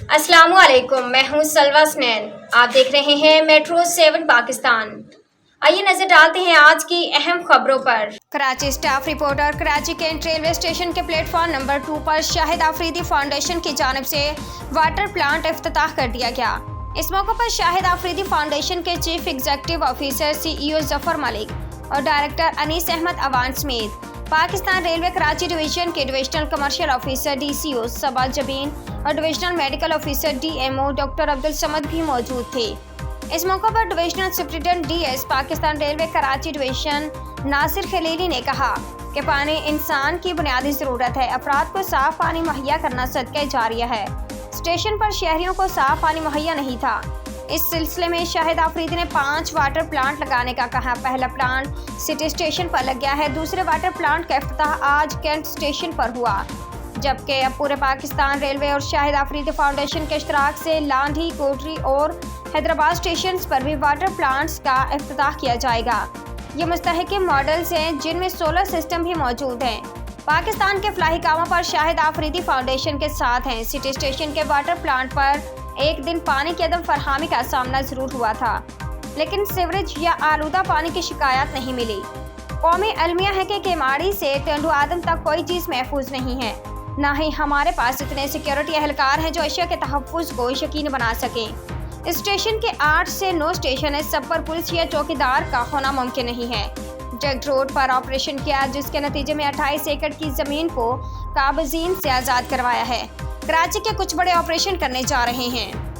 अस्सलाम वालेकुम, मैं हूं सलवा स्नैन। आप देख रहे हैं मेट्रो 7 पाकिस्तान। आइए नजर डालते हैं आज की अहम खबरों पर। Karachi staff reporter. Karachi cantt railway station के प्लेटफॉर्म नंबर 2 पर शाहिद आफरीदी फाउंडेशन की जानिब से वाटर प्लांट इफ्तिताह कर दिया गया। इस मौके पर शाहिद आफरीदी फाउंडेशन के chief executive officer CEO Zafar Malik और डायरेक्टर अनीस अहमद अवान समेत पाकिस्तान रेलवे कराची डिवीजन के divisional commercial officer DCO Saba Jabeen और divisional medical officer DMO doctor Abdul Samad भी मौजूद थे। इस मौके पर divisional superintendent DS Pakistan railway Karachi division Nasir Khalili ने कहा कि पानी इंसान की बुनियादी ज़रूरत है। अफराद को साफ पानी मुहैया करना सदक़े जारिया है। स्टेशन पर शहरियों को साफ पानी मुहैया नहीं था। इस सिलसिले में शाहिद आफरीदी ने 5 वाटर प्लांट लगाने का कहा। पहला प्लांट सिटी स्टेशन पर लग गया है। दूसरे वाटर प्लांट का इफ्तिताह आज कैंट स्टेशन पर हुआ, जबकि अब पूरे पाकिस्तान रेलवे और शाहिद आफरीदी फाउंडेशन के इश्तराक से लांधी, कोटरी और हैदराबाद स्टेशन पर भी वाटर प्लांट्स का इफ्तिताह किया जाएगा। ये मुस्तहकम मॉडल्स हैं जिनमें सोलर सिस्टम भी मौजूद हैं। पाकिस्तान के फलाही कामों पर शाहिद आफरीदी फाउंडेशन के साथ हैं। सिटी स्टेशन के वाटर प्लांट पर एक दिन पानी की अदम फरहमी का सामना जरूर हुआ था, लेकिन सीवरेज या आलूदा पानी की शिकायत नहीं मिली। कौमी अलमिया है कि केमाड़ी से टेंडू आदम तक कोई चीज़ महफूज नहीं है, ना ही हमारे पास इतने सिक्योरिटी एहलकार हैं जो अशिया के तहफ़्फ़ुज़ को यकीनी बना सकें। इस स्टेशन के 8 से 9 स्टेशन है, सब पर पुलिस या चौकीदार का होना मुमकिन नहीं है। जग रोड पर ऑपरेशन किया, जिसके नतीजे में 28 एकड़ की ज़मीन को काबज़ीन से आज़ाद करवाया है। कराची के कुछ बड़े ऑपरेशन करने जा रहे हैं।